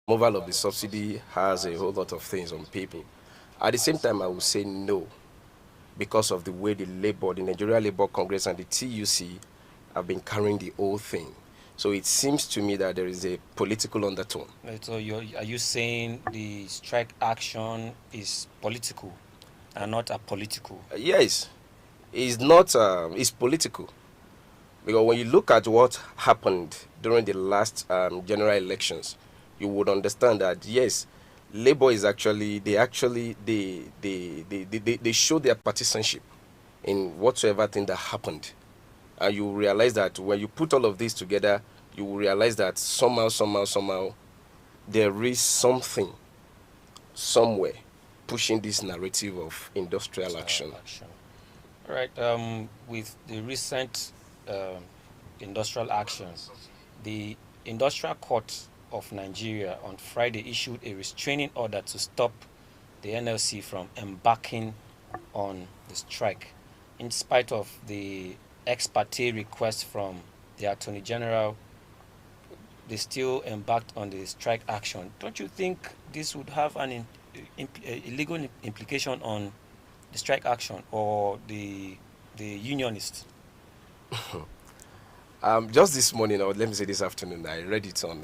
removal of the subsidy has a whole lot of things on people. At the same time, I would say no because of the way the Nigeria Labour Congress and the TUC have been carrying the whole thing. So it seems to me that there is a political undertone. So are you saying the strike action is political and not a political? Yes, it's not. It's political because when you look at what happened during the last general elections, you would understand that yes, Labour is they show their partisanship in whatsoever thing that happened, and you realize that when you put all of this together, you will realize that somehow there is something somewhere pushing this narrative of industrial action. All right. With the recent industrial actions, the Industrial Court of Nigeria on Friday issued a restraining order to stop the NLC from embarking on the strike, in spite of the ex parte request from the Attorney General. They still embarked on the strike action. Don't you think this would have an illegal implication on the strike action or the unionists? Just this morning, or let me say this afternoon, I read it on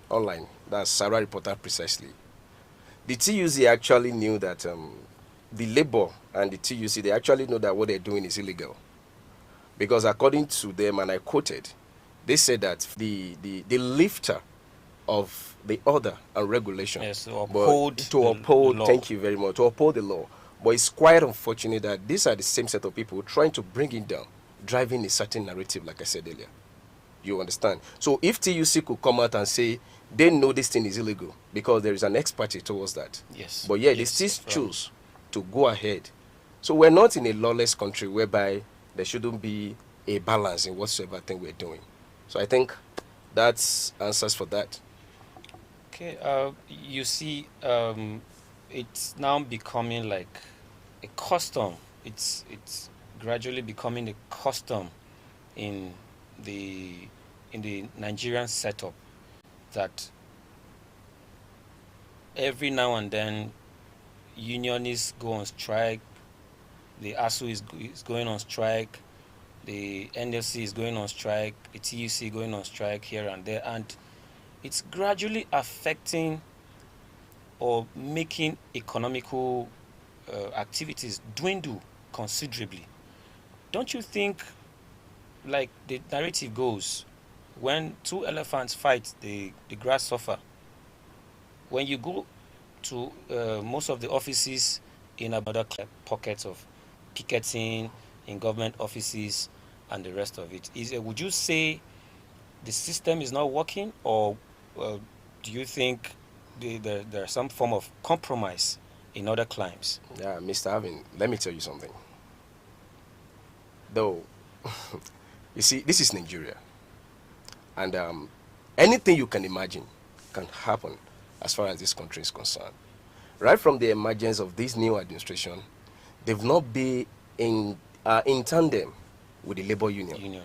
online. That's Sarah Reporter precisely. The TUC actually knew that the Labour and the TUC, they actually know that what they're doing is illegal. Because according to them, and I quoted, they said that the lifter of the order and regulation, yes, to uphold the law. Thank you very much, to uphold the law. But it's quite unfortunate that these are the same set of people trying to bring it down, driving a certain narrative, like I said earlier. You understand? So if TUC could come out and say they know this thing is illegal because there is an ex parte towards that. Yes. But yeah, yes, they still choose to go ahead. So we're not in a lawless country whereby there shouldn't be a balance in whatsoever thing we're doing. So I think that's answers for that. Okay. You see, it's now becoming like a custom. It's gradually becoming a custom in the Nigerian setup that every now and then unionists go on strike, the ASU is going on strike, the NLC is going on strike, the TUC going on strike here and there, and it's gradually affecting or making economical activities dwindle considerably. Don't you think, like the narrative goes, when two elephants fight, the grass suffer? When you go to most of the offices in other pockets of picketing in government offices and the rest of it, would you say the system is not working, or do you think there's some form of compromise in other climes? Yeah, Mr. Avin, let me tell you something. Though, you see, this is Nigeria. And anything you can imagine can happen as far as this country is concerned. Right from the emergence of this new administration, they've not been in tandem with the labor union.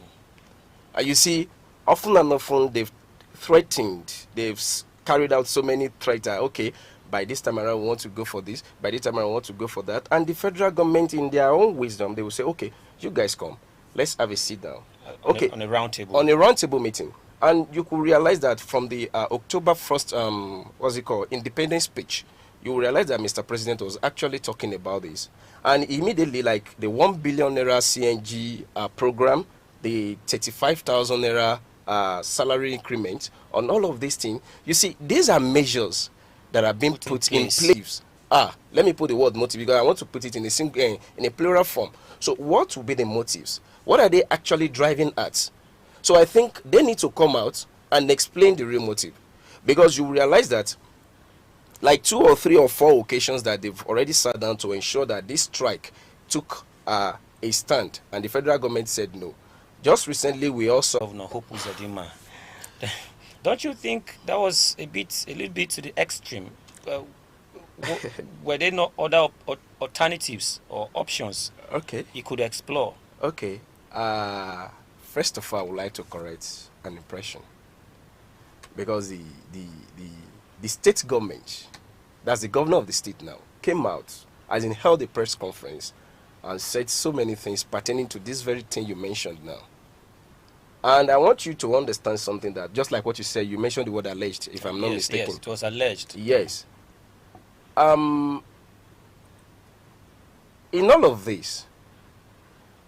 You see, often and often they've threatened, they've carried out so many threats. Okay, by this time around we want to go for this, by this time around we want to go for that. And the federal government, in their own wisdom, they will say, okay, you guys come, let's have a sit down. On a round table. On a round table meeting. And you could realize that from the October 1st, independence speech, you will realize that Mr. President was actually talking about this. And immediately, like the 1 billion naira CNG program, the 35,000 naira salary increment, on all of these things, you see, these are measures that are being put in place. Let me put the word motive because I want to put it in a plural form. So what will be the motives? What are they actually driving at? So I think they need to come out and explain the real motive, because you realize that like 2 or 3 or 4 occasions that they've already sat down to ensure that this strike took a stand, and the federal government said no. Just recently, we also Governor Hope Uzodinma. Don't you think that was a little bit to the extreme? Were there no other alternatives or options he could explore? Okay. First of all, I would like to correct an impression, because the the state government, that's the governor of the state now, came out, as in held a press conference, and said so many things pertaining to this very thing you mentioned now. And I want you to understand something, that just like what you said, you mentioned the word alleged, if I'm not mistaken. Yes, it was alleged. Yes. In all of this,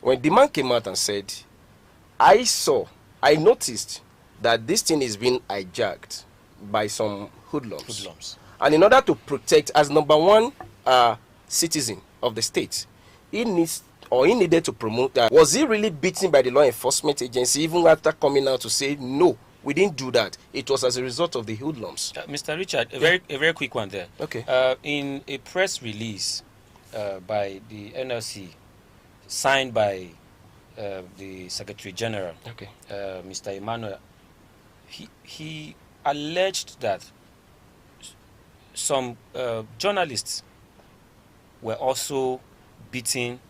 when the man came out and said, I noticed that this thing is being hijacked by some hoodlums. And in order to protect, as number one citizen of the state, he needed to promote that. Was he really beaten by the law enforcement agency, even after coming out to say, no, we didn't do that? It was as a result of the hoodlums. Mr. Richard, a very quick one there. Okay. In a press release by the NLC, signed by the Secretary General, Okay. Mr. Emmanuel, he alleged that some journalists were also beaten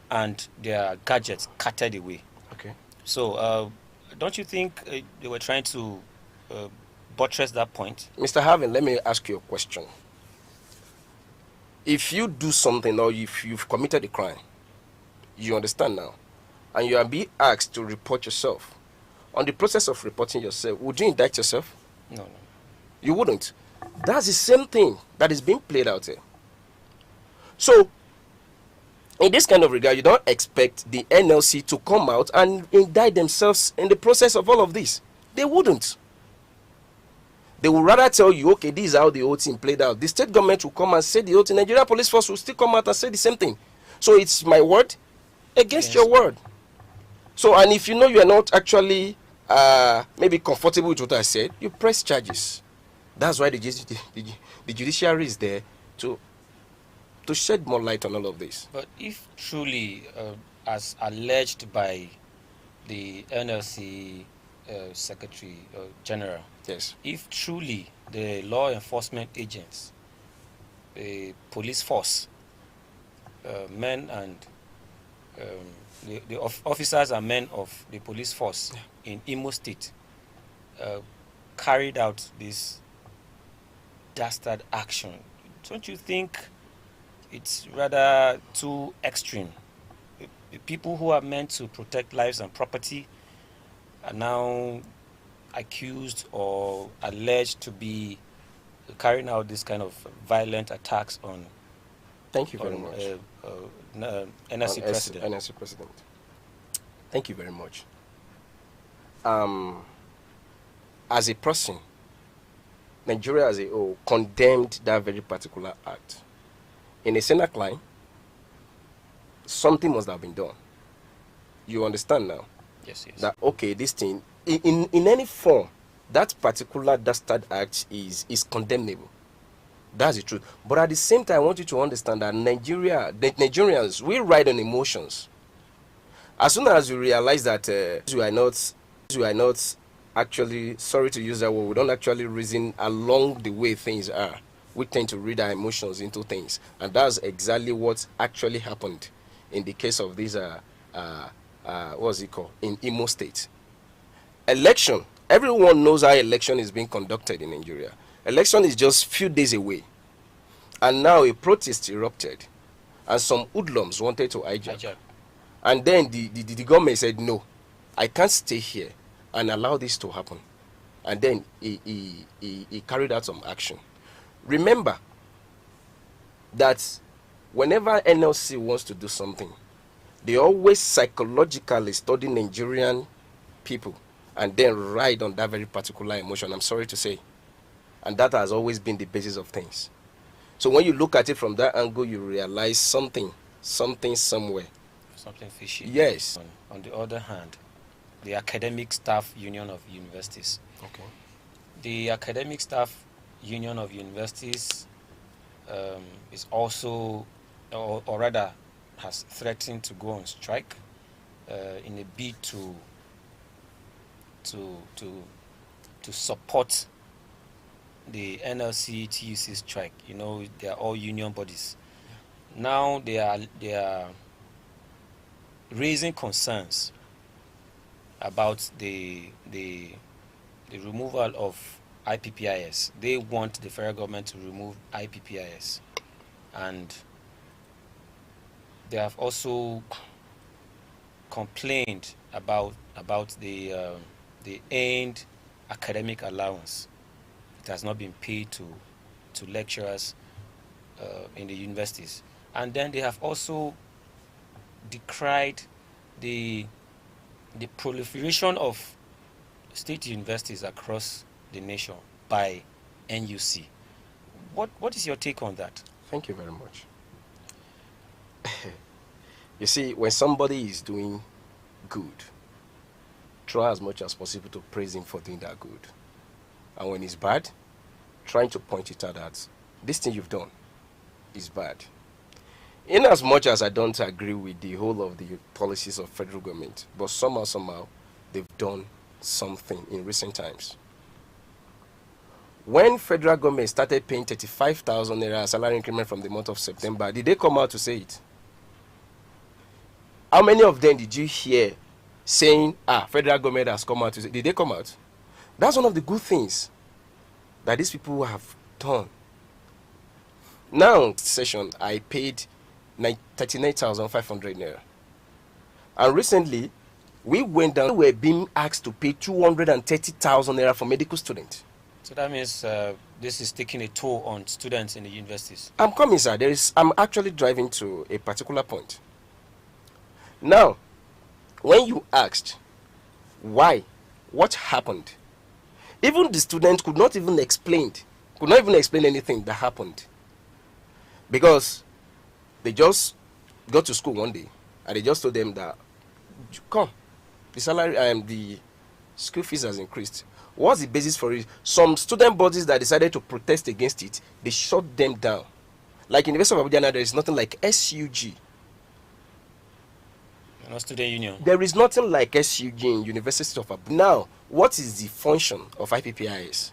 and their gadgets carted away. Okay. So, don't you think they were trying to buttress that point? Mr. Harvin, let me ask you a question. If you do something, or if you've committed a crime, you understand now, and you are being asked to report yourself, on the process of reporting yourself, would you indict yourself? No. You wouldn't. That's the same thing that is being played out here. So, in this kind of regard, you don't expect the NLC to come out and indict themselves in the process of all of this. They wouldn't. They would rather tell you, okay, this is how the whole thing played out. The state government will come and say the whole thing. Nigeria Police Force will still come out and say the same thing. So it's my word against your word. So, and if you know you are not actually maybe comfortable with what I said, you press charges. That's why the judiciary is there to shed more light on all of this. But if truly, as alleged by the NLC Secretary General, yes, if truly the law enforcement agents, the police force, men and the officers and men of the police force in Imo State carried out this dastard action, don't you think it's rather too extreme? The people who are meant to protect lives and property are now accused or alleged to be carrying out this kind of violent attacks on. Thank you very much. NLC president. NLC president. Thank you very much. As a person, Nigeria as a whole condemned that very particular act. In a Senate line, something must have been done. You understand now? Yes. That, okay, this thing, in any form, that particular dastard act is condemnable. That's the truth. But at the same time, I want you to understand that Nigerians, we ride on emotions. As soon as we realize that we are not actually, sorry to use that word, we don't actually reason along the way things are. We tend to read our emotions into things. And that's exactly what actually happened in the case of this, what's it called, in Imo State. Election, everyone knows how election is being conducted in Nigeria. Election is just few days away. And now a protest erupted. And some hoodlums wanted to hijack. And then the government said, no, I can't stay here and allow this to happen. And then he carried out some action. Remember that whenever NLC wants to do something, they always psychologically study Nigerian people and then ride on that very particular emotion, I'm sorry to say. And that has always been the basis of things. So when you look at it from that angle, you realize something somewhere. Something fishy. Yes. On the other hand, the Academic Staff Union of Universities. Okay. The Academic Staff Union of Universities is also, or rather, has threatened to go on strike in a bid to support the NLC TUC strike. You know, they are all union bodies. Now they are raising concerns about the removal of IPPIS. They want the federal government to remove IPPIS, and they have also complained about the earned academic allowance. It has not been paid to lecturers in the universities, and then they have also decried the proliferation of state universities across the nation by NUC. What is your take on that? Thank you very much. You see, when somebody is doing good, try as much as possible to praise him for doing that good. And when it's bad, trying to point it out that this thing you've done is bad. In as much as I don't agree with the whole of the policies of federal government, but somehow they've done something in recent times. When federal government started paying 35,000 naira salary increment from the month of September, did they come out to say it? How many of them did you hear saying, federal government has come out to say? Did they come out? That's one of the good things that these people have done. Now, session, I paid 39,500 naira. And recently, we went down, we were being asked to pay 230,000 naira for medical students. So that means this is taking a toll on students in the universities. I'm coming, sir. I'm actually driving to a particular point. Now, when you asked why, what happened, even the students could not even explain anything that happened. Because they just got to school one day and they just told them that, come, the salary and the school fees has increased. What's the basis for it? Some student bodies that decided to protest against it, they shut them down. Like in the University of Abuja now, there is nothing like SUG. No student union. There is nothing like SUG in University of Abuja. Now, what is the function of IPPIS?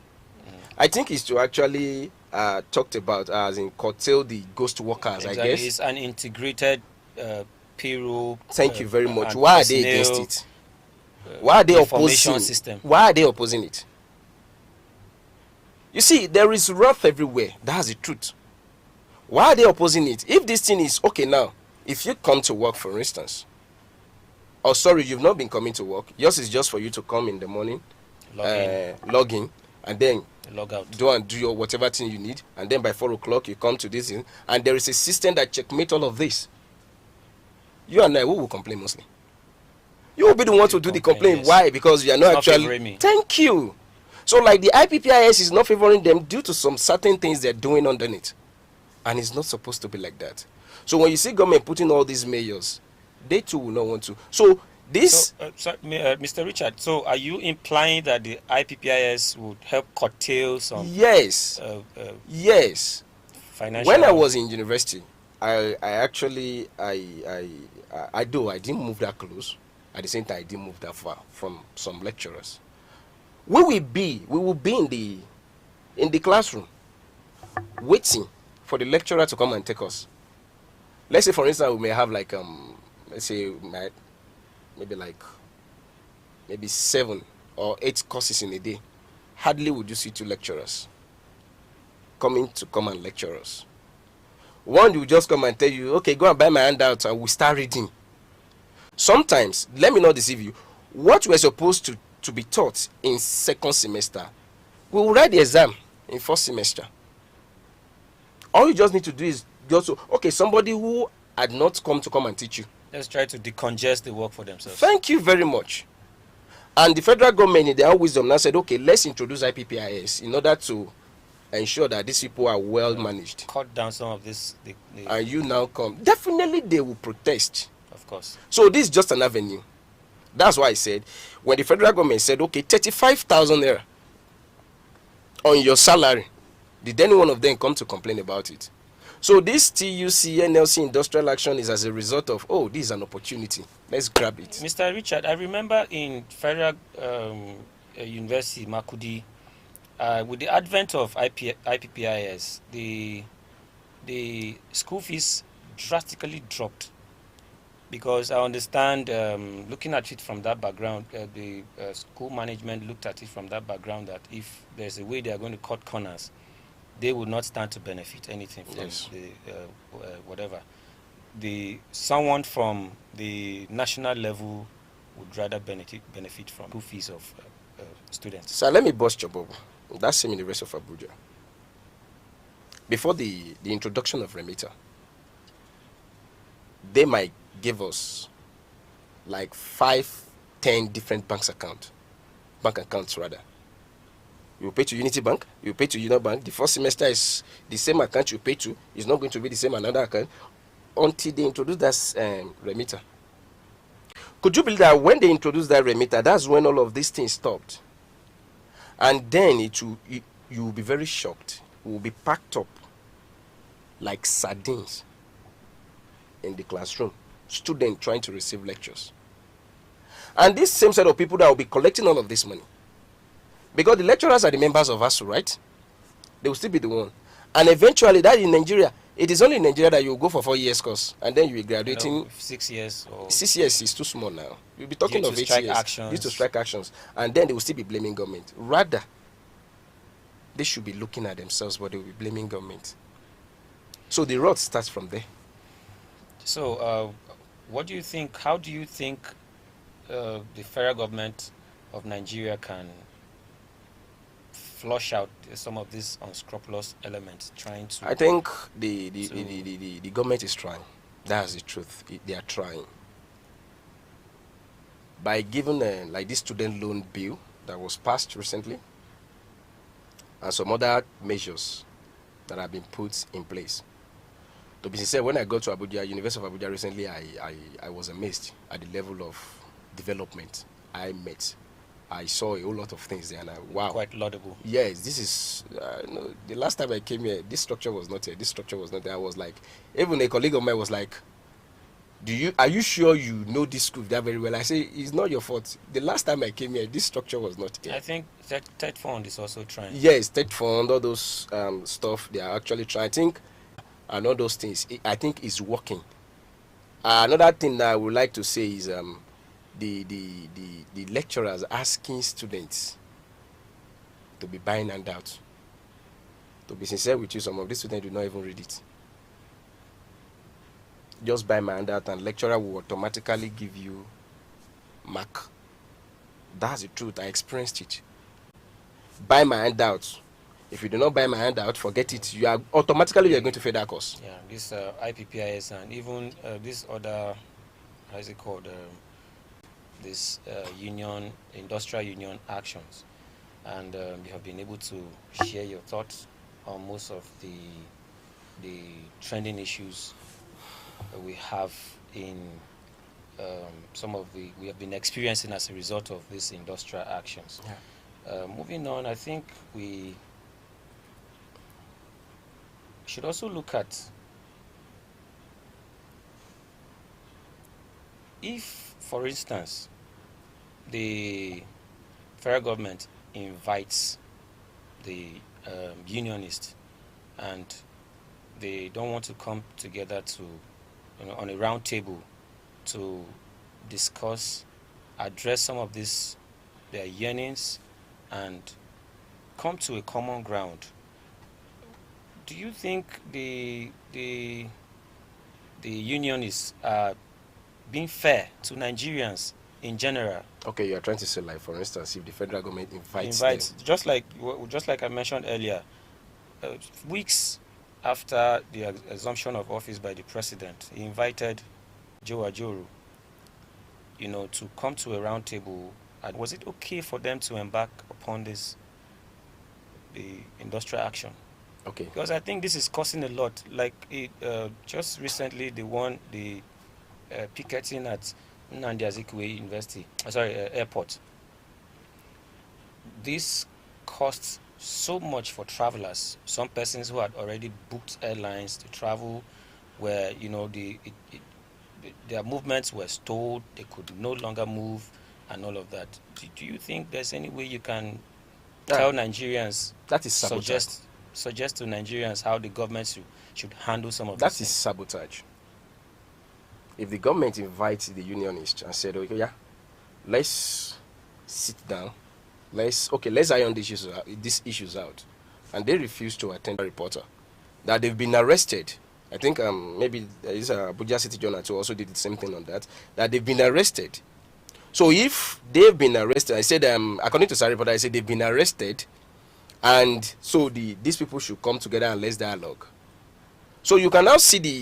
I think it's to actually talked about as in curtail the ghost workers, exactly. I guess. It's an integrated payroll. Thank you very much. Why are they against it? Why are they opposing system? Why are they opposing it? You see, there is wrath everywhere. That's the truth. Why are they opposing it? If this thing is okay now, if you come to work, for instance, or sorry, you've not been coming to work, yours is just for you to come in the morning, log in, and then log out, do your whatever thing you need, and then by 4 o'clock you come to this thing, and there is a system that checkmate all of this. You and I, who will complain mostly? You will be the one to do the complaint. Yes. Why? Because you are not actually. Thank you. So, like the IPPIS is not favoring them due to some certain things they're doing underneath, and it's not supposed to be like that. So when you see government putting all these measures, they too will not want to. So this, Mr. Richard. So are you implying that the IPPIS would help curtail some? Yes. Yes. Financial. When I was in university, I actually I didn't move that close. At the same time, I didn't move that far from some lecturers. We will be in the classroom waiting for the lecturer to come and take us. Let's say, for instance, we may have like let's say maybe 7 or 8 courses in a day. Hardly would you see 2 lecturers come and lecture us. One will just come and tell you, okay, go and buy my handout and we'll start reading. Sometimes, let me not deceive you, what we're supposed to be taught in 2nd semester, we will write the exam in 1st semester. All you just need to do is somebody who had not come and teach you. Let's try to decongest the work for themselves. Thank you very much. And the federal government, in their wisdom, now said, okay, let's introduce IPPIS in order to ensure that these people are well managed. Cut down some of this. And you now come. Definitely they will protest. Of course. So this is just an avenue. That's why I said, when the federal government said, okay, 35,000 naira on your salary, did any one of them come to complain about it? So this TUC, NLC industrial action is as a result of, this is an opportunity. Let's grab it. Mr. Richard, I remember in Federal University, Makudi, with the advent of IPPIS, the school fees drastically dropped. Because I understand, looking at it from that background, the school management looked at it from that background that if there's a way they are going to cut corners, they would not stand to benefit anything from Yes. the whatever. Someone from the national level would rather benefit from school fees of students. So let me bust your bubble. That's same in the rest of Abuja. Before the introduction of Remita, they might give us like 5, 10 different bank accounts rather. You pay to Unity Bank, you pay to Union Bank. The first semester is the same account you pay to. It's not going to be the same another account until they introduce that remitter. Could you believe that when they introduced that remitter, that's when all of these things stopped? And then you will be very shocked. We will be packed up like sardines in the classroom, students trying to receive lectures. And this same set of people that will be collecting all of this money, because the lecturers are the members of ASU, right? They will still be the one. And eventually, that in Nigeria, it is only in Nigeria that you will go for 4 years course, and then you will graduating. No, 6 years. Or 6 years is too small now. You'll be talking of 8 years due to strike actions, and then they will still be blaming government. Rather, they should be looking at themselves, but they will be blaming government. So the rot starts from there. So, what do you think? How do you think the federal government of Nigeria can flush out some of these unscrupulous elements trying to? I think the government is trying. That's the truth. They are trying. By giving like this student loan bill that was passed recently, and some other measures that have been put in place. To be sincere, when I got to Abuja, University of Abuja recently, I was amazed at the level of development I met. I saw a whole lot of things there, and wow. Quite laudable. Yes, this is, no, the last time I came here, this structure was not here, this structure was not there. I was like, even a colleague of mine was like, are you sure you know this school that very well? I say, it's not your fault. The last time I came here, this structure was not here. I think Ted Fund is also trying. Yes, Ted Fund, all those stuff, they are actually trying. I think, and all those things, I think is working. Another thing that I would like to say is the lecturers asking students to be buying handouts. To be sincere with you, some of these students do not even read it. Just buy my handout and lecturer will automatically give you mark. That's the truth. I experienced it. Buy my handout. If you do not buy my handout, forget it. You are automatically you're going to fail that course. Yeah, this IPPIS and even this other, how is it called? This industrial union actions, and you have been able to share your thoughts on most of the trending issues we have in some of we have been experiencing as a result of these industrial actions. Yeah. Moving on, I think we should also look at if, for instance, the federal government invites the unionists and they don't want to come together to, on a round table to discuss, address some of their yearnings and come to a common ground. Do you think the unionists are being fair to Nigerians in general? Okay, you are trying to say, like, for instance, if the federal government invites them. just like I mentioned earlier, weeks after the assumption of office by the president, he invited Joe Ajoru, to come to a round table. And was it okay for them to embark upon the industrial action? Okay. Because I think this is costing a lot. Like just recently, the picketing at Nnamdi Azikiwe University, airport. This costs so much for travelers. Some persons who had already booked airlines to travel, where their movements were stalled, they could no longer move, and all of that. Do you think there's any way you can tell Nigerians? That is sabotage. Suggest to Nigerians how the government should handle some of this. That is sabotage. if the government invites the unionists and said, okay, yeah, let's sit down, let's iron these issues out, and they refuse to attend a reporter, that they've been arrested. I think maybe there is a Abuja City Journal too also did the same thing on that, that they've been arrested. So if they've been arrested, I said, according to Sari reporter, I said they've been arrested, and so these people should come together and let's dialogue. So you can now see the